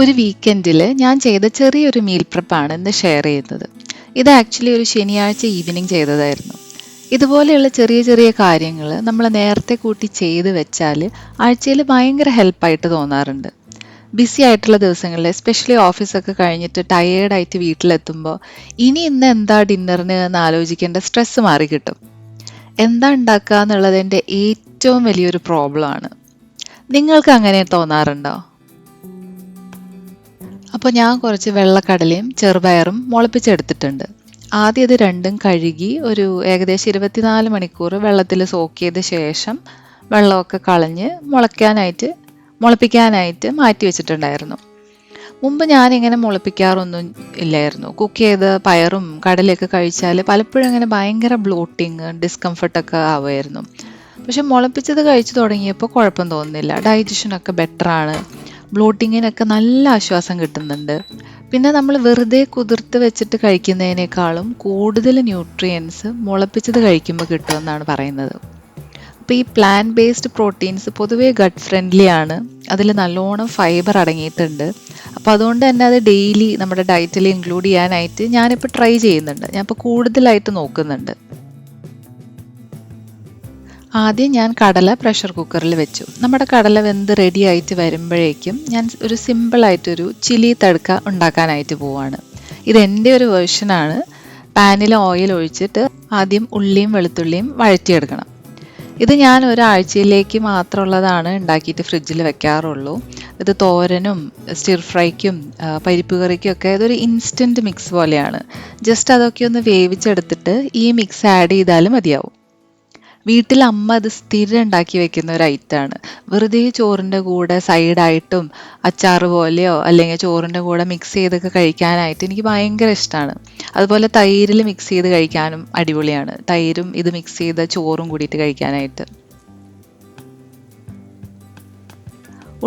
ഒരു വീക്കെൻഡിൽ ഞാൻ ചെയ്ത ചെറിയൊരു മീൽ പ്രെപ്പാണ് ഇന്ന് ഷെയർ ചെയ്യുന്നത്. ഇത് ആക്ച്വലി ഒരു ശനിയാഴ്ച ഈവനിങ് ചെയ്തതായിരുന്നു. ഇതുപോലെയുള്ള ചെറിയ ചെറിയ കാര്യങ്ങൾ നമ്മൾ നേരത്തെ കൂട്ടി ചെയ്ത് വെച്ചാൽ ആഴ്ചയിൽ ഭയങ്കര ഹെൽപ്പായിട്ട് തോന്നാറുണ്ട്. ബിസി ആയിട്ടുള്ള ദിവസങ്ങളിൽ എസ്പെഷ്യലി ഓഫീസൊക്കെ കഴിഞ്ഞിട്ട് ടയേർഡായിട്ട് വീട്ടിലെത്തുമ്പോൾ ഇന്ന് എന്താ ഡിന്നറിന് എന്ന് ആലോചിക്കേണ്ട സ്ട്രെസ്സ് മാറി കിട്ടും. എന്താ ഉണ്ടാക്കുക എന്നുള്ളത് എൻ്റെ ഏറ്റവും വലിയൊരു പ്രോബ്ലമാണ്. നിങ്ങൾക്ക് അങ്ങനെ തോന്നാറുണ്ടോ? അപ്പോൾ ഞാൻ കുറച്ച് വെള്ളക്കടലയും ചെറുപയറും മുളപ്പിച്ചെടുത്തിട്ടുണ്ട്. ആദ്യം ഇത് രണ്ടും കഴുകി ഒരു ഏകദേശം 24 മണിക്കൂർ വെള്ളത്തിൽ സോക്ക് ചെയ്ത ശേഷം വെള്ളമൊക്കെ കളഞ്ഞ് മുളപ്പിക്കാനായിട്ട് മാറ്റി വെച്ചിട്ടുണ്ടായിരുന്നു. മുമ്പ് ഞാനിങ്ങനെ മുളപ്പിക്കാറൊന്നും ഇല്ലായിരുന്നു. കുക്ക് ചെയ്ത് പയറും കടലയൊക്കെ കഴിച്ചാൽ പലപ്പോഴും അങ്ങനെ ഭയങ്കര ബ്ലോട്ടിങ് ഡിസ്കംഫർട്ടൊക്കെ ആവുമായിരുന്നു. പക്ഷെ മുളപ്പിച്ചത് കഴിച്ചു തുടങ്ങിയപ്പോൾ കുഴപ്പം തോന്നുന്നില്ല. ഡൈജഷനൊക്കെ ബെറ്ററാണ്. ബ്ലോട്ടിങ്ങിനൊക്കെ നല്ല ആശ്വാസം കിട്ടുന്നുണ്ട്. പിന്നെ നമ്മൾ വെറുതെ കുതിർത്ത് വെച്ചിട്ട് കഴിക്കുന്നതിനേക്കാളും കൂടുതൽ ന്യൂട്രിയൻസ് മുളപ്പിച്ചത് കഴിക്കുമ്പോൾ കിട്ടുമെന്നാണ് പറയുന്നത്. അപ്പോൾ ഈ പ്ലാന്റ് ബേസ്ഡ് പ്രോട്ടീൻസ് പൊതുവേ ഗട്ട് ഫ്രണ്ട്ലി ആണ്. അതിൽ നല്ലോണം ഫൈബർ അടങ്ങിയിട്ടുണ്ട്. അപ്പോൾ അതുകൊണ്ട് തന്നെ അത് ഡെയിലി നമ്മുടെ ഡയറ്റിൽ ഇൻക്ലൂഡ് ചെയ്യാനായിട്ട് ഞാനിപ്പോൾ ട്രൈ ചെയ്യുന്നുണ്ട്. ഞാനിപ്പോൾ കൂടുതലായിട്ട് നോക്കുന്നുണ്ട്. ആദ്യം ഞാൻ കടല പ്രഷർ കുക്കറിൽ വെച്ചു. നമ്മുടെ കടല വെന്ത് റെഡി ആയിട്ട് വരുമ്പോഴേക്കും ഞാൻ ഒരു സിമ്പിളായിട്ടൊരു ചില്ലി തടുക്ക ഉണ്ടാക്കാനായിട്ട് പോവാണ്. ഇതെൻ്റെ ഒരു വേർഷനാണ്. പാനിൽ ഓയിൽ ഒഴിച്ചിട്ട് ആദ്യം ഉള്ളിയും വെളുത്തുള്ളിയും വഴറ്റിയെടുക്കണം. ഇത് ഞാൻ ഒരാഴ്ചയിലേക്ക് മാത്രമുള്ളതാണ് ഉണ്ടാക്കിയിട്ട് ഫ്രിഡ്ജിൽ വെക്കാറുള്ളൂ. ഇത് തോരനും സ്റ്റിർ ഫ്രൈക്കും പരിപ്പ് കറിക്കും ഒക്കെ ഇതൊരു ഇൻസ്റ്റൻറ്റ് മിക്സ് പോലെയാണ്. ജസ്റ്റ് അതൊക്കെ ഒന്ന് വേവിച്ചെടുത്തിട്ട് ഈ മിക്സ് ആഡ് ചെയ്താലും മതിയാവും. വീട്ടിൽ അമ്മ അത് സ്ഥിരം ഉണ്ടാക്കി വെക്കുന്ന ഒരു ഐറ്റമാണ്. വെറുതെ ചോറിൻ്റെ കൂടെ സൈഡായിട്ടും അച്ചാറ് പോലെയോ അല്ലെങ്കിൽ ചോറിൻ്റെ കൂടെ മിക്സ് ചെയ്തൊക്കെ കഴിക്കാനായിട്ട് എനിക്ക് ഭയങ്കര ഇഷ്ടമാണ്. അതുപോലെ തൈരിൽ മിക്സ് ചെയ്ത് കഴിക്കാനും അടിപൊളിയാണ്. തൈരും ഇത് മിക്സ് ചെയ്ത ചോറും കൂടിയിട്ട് കഴിക്കാനായിട്ട്.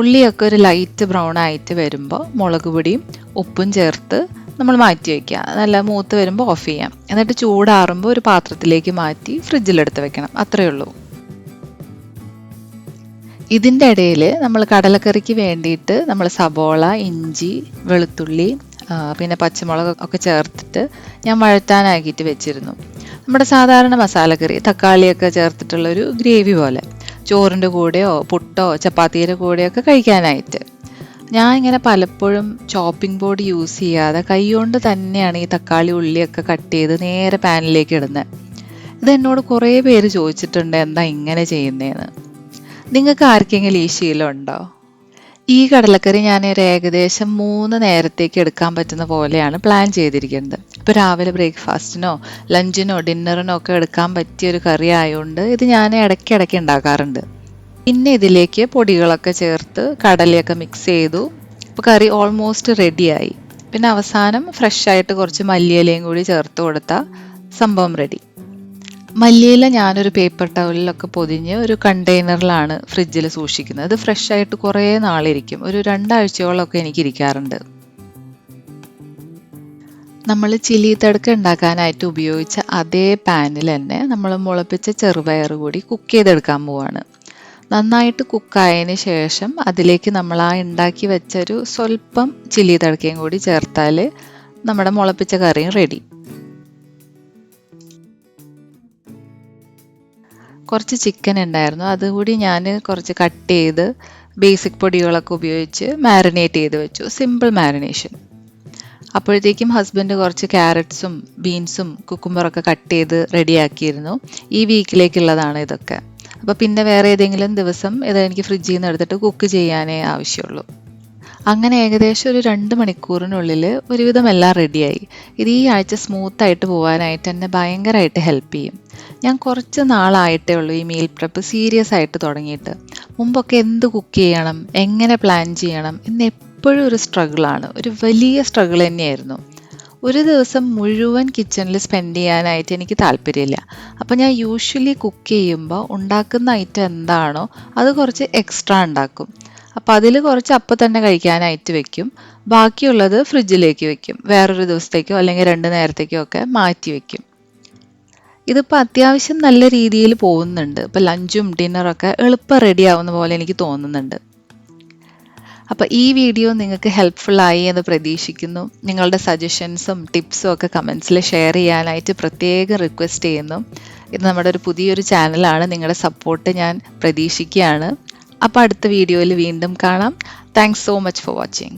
ഉള്ളിയൊക്കെ ഒരു ലൈറ്റ് ബ്രൗൺ ആയിട്ട് വരുമ്പോൾ മുളക് പൊടിയും ഉപ്പും ചേർത്ത് നമ്മൾ മാറ്റി വയ്ക്കുക. നല്ല മൂത്ത് വരുമ്പോൾ ഓഫ് ചെയ്യാം. എന്നിട്ട് ചൂടാറുമ്പോൾ ഒരു പാത്രത്തിലേക്ക് മാറ്റി ഫ്രിഡ്ജിലെടുത്ത് വെക്കണം. അത്രയേ ഉള്ളൂ. ഇതിൻ്റെ ഇടയിൽ നമ്മൾ കടലക്കറിക്ക് വേണ്ടിയിട്ട് നമ്മൾ സബോള, ഇഞ്ചി, വെളുത്തുള്ളി, പിന്നെ പച്ചമുളക് ഒക്കെ ചേർത്തിട്ട് ഞാൻ വഴറ്റാനാക്കിയിട്ട് വെച്ചിരുന്നു. നമ്മുടെ സാധാരണ മസാലക്കറി തക്കാളിയൊക്കെ ചേർത്തിട്ടുള്ളൊരു ഗ്രേവി പോലെ ചോറിൻ്റെ കൂടെയോ പുട്ടോ ചപ്പാത്തിയുടെ കൂടെയൊക്കെ കഴിക്കാനായിട്ട്. ഞാൻ ഇങ്ങനെ പലപ്പോഴും ചോപ്പിംഗ് ബോർഡ് യൂസ് ചെയ്യാതെ കൈകൊണ്ട് തന്നെയാണ് ഈ തക്കാളി ഉള്ളിയൊക്കെ കട്ട് ചെയ്ത് നേരെ പാനിലേക്ക് ഇടുന്നത്. ഇതെന്നോട് കുറേ പേര് ചോദിച്ചിട്ടുണ്ട് എന്താ ഇങ്ങനെ ചെയ്യുന്നതെന്ന്. നിങ്ങൾക്ക് ആർക്കെങ്കിലും ഈ ശീലം ഉണ്ടോ? ഈ കടലക്കറി ഞാൻ ഒരു ഏകദേശം 3 നേരത്തേക്ക് എടുക്കാൻ പറ്റുന്ന പോലെയാണ് പ്ലാൻ ചെയ്തിരിക്കുന്നത്. ഇപ്പോൾ രാവിലെ ബ്രേക്ക്ഫാസ്റ്റിനോ ലഞ്ചിനോ ഡിന്നറിനോ ഒക്കെ എടുക്കാൻ പറ്റിയ ഒരു കറി ആയതുകൊണ്ട് ഇത് ഞാൻ ഇടയ്ക്കിടയ്ക്ക് ഉണ്ടാക്കാറുണ്ട്. പിന്നെ ഇതിലേക്ക് പൊടികളൊക്കെ ചേർത്ത് കടലയൊക്കെ മിക്സ് ചെയ്തു. ഇപ്പോൾ കറി ഓൾമോസ്റ്റ് റെഡിയായി. പിന്നെ അവസാനം ഫ്രഷായിട്ട് കുറച്ച് മല്ലിയിലയും കൂടി ചേർത്ത് കൊടുത്താൽ സംഭവം റെഡി. മല്ലിയില ഞാനൊരു പേപ്പർ ടവലിലൊക്കെ പൊതിഞ്ഞ് ഒരു കണ്ടെയ്നറിലാണ് ഫ്രിഡ്ജിൽ സൂക്ഷിക്കുന്നത്. ഇത് ഫ്രഷായിട്ട് കുറേ നാളിരിക്കും. ഒരു 2 ആഴ്ചയോളമൊക്കെ എനിക്ക് ഇരിക്കാറുണ്ട്. നമ്മൾ ചില്ലി തടുക്ക ഉണ്ടാക്കാനായിട്ട് ഉപയോഗിച്ച അതേ പാനിൽ തന്നെ നമ്മൾ മുളപ്പിച്ച ചെറുപയർ കൂടി കുക്ക് ചെയ്തെടുക്കാൻ പോവാണ്. നന്നായിട്ട് കുക്കായതിന് ശേഷം അതിലേക്ക് നമ്മൾ ആ ഉണ്ടാക്കി വെച്ചൊരു സ്വല്പം ചില്ലി തടുക്കയും കൂടി ചേർത്താൽ നമ്മുടെ മുളപ്പിച്ച കറിയും റെഡി. കുറച്ച് ചിക്കൻ ഉണ്ടായിരുന്നു. അതുകൂടി ഞാൻ കുറച്ച് കട്ട് ചെയ്ത് ബേസിക് പൊടികളൊക്കെ ഉപയോഗിച്ച് മാരിനേറ്റ് ചെയ്ത് വെച്ചു. Simple marination. അപ്പോഴത്തേക്കും ഹസ്ബൻഡ് കുറച്ച് ക്യാരറ്റ്സും ബീൻസും കുക്കുംബറൊക്കെ കട്ട് ചെയ്ത് റെഡിയാക്കിയിരുന്നു. ഈ വീക്കിലേക്കുള്ളതാണ് ഇതൊക്കെ. അപ്പോൾ പിന്നെ വേറെ ഏതെങ്കിലും ദിവസം ഇത് എനിക്ക് ഫ്രിഡ്ജിൽ നിന്ന് എടുത്തിട്ട് കുക്ക് ചെയ്യാനേ ആവശ്യമുള്ളൂ. അങ്ങനെ ഏകദേശം ഒരു 2 മണിക്കൂറിനുള്ളിൽ ഒരുവിധം എല്ലാം റെഡിയായി. ഇത് ഈ ആഴ്ച സ്മൂത്തായിട്ട് പോകാനായിട്ട് എന്നെ ഭയങ്കരമായിട്ട് ഹെൽപ്പ് ചെയ്യും. ഞാൻ കുറച്ച് നാളായിട്ടേ ഉള്ളൂ ഈ മീൽ പ്രെപ്പ് സീരിയസ് ആയിട്ട് തുടങ്ങിയിട്ട്. മുമ്പൊക്കെ എന്ത് കുക്ക് ചെയ്യണം, എങ്ങനെ പ്ലാൻ ചെയ്യണം എന്ന് എപ്പോഴും ഒരു സ്ട്രഗിളാണ്. ഒരു വലിയ സ്ട്രഗിൾ തന്നെയായിരുന്നു. ഒരു ദിവസം മുഴുവൻ കിച്ചണിൽ സ്പെൻഡ് ചെയ്യാനായിട്ട് എനിക്ക് താല്പര്യമില്ല. അപ്പോൾ ഞാൻ യൂഷ്വലി കുക്ക് ചെയ്യുമ്പോൾ ഉണ്ടാക്കുന്ന ഐറ്റം എന്താണോ അത് കുറച്ച് എക്സ്ട്രാ ഉണ്ടാക്കും. അപ്പോൾ അതിൽ കുറച്ച് അപ്പം തന്നെ കഴിക്കാനായിട്ട് വെക്കും. ബാക്കിയുള്ളത് ഫ്രിഡ്ജിലേക്ക് വെക്കും. വേറൊരു ദിവസത്തേക്കോ അല്ലെങ്കിൽ 2 നേരത്തേക്കോ ഒക്കെ മാറ്റി വെക്കും. ഇതിപ്പോൾ അത്യാവശ്യം നല്ല രീതിയിൽ പോകുന്നുണ്ട്. ഇപ്പോൾ ലഞ്ചും ഡിന്നറൊക്കെ എളുപ്പം റെഡി ആവുന്ന പോലെ എനിക്ക് തോന്നുന്നുണ്ട്. അപ്പോൾ ഈ വീഡിയോ നിങ്ങൾക്ക് ഹെൽപ്ഫുൾ ആയി എന്ന് പ്രതീക്ഷിക്കുന്നു. നിങ്ങളുടെ സജഷൻസും ടിപ്സും ഒക്കെ കമൻസിൽ ഷെയർ ചെയ്യാനായിട്ട് പ്രത്യേകം റിക്വസ്റ്റ് ചെയ്യുന്നു. ഇത് നമ്മുടെ ഒരു പുതിയൊരു ചാനലാണ്. നിങ്ങളുടെ സപ്പോർട്ട് ഞാൻ പ്രതീക്ഷിക്കുകയാണ്. അപ്പോൾ അടുത്ത വീഡിയോയിൽ വീണ്ടും കാണാം. Thanks so much for watching.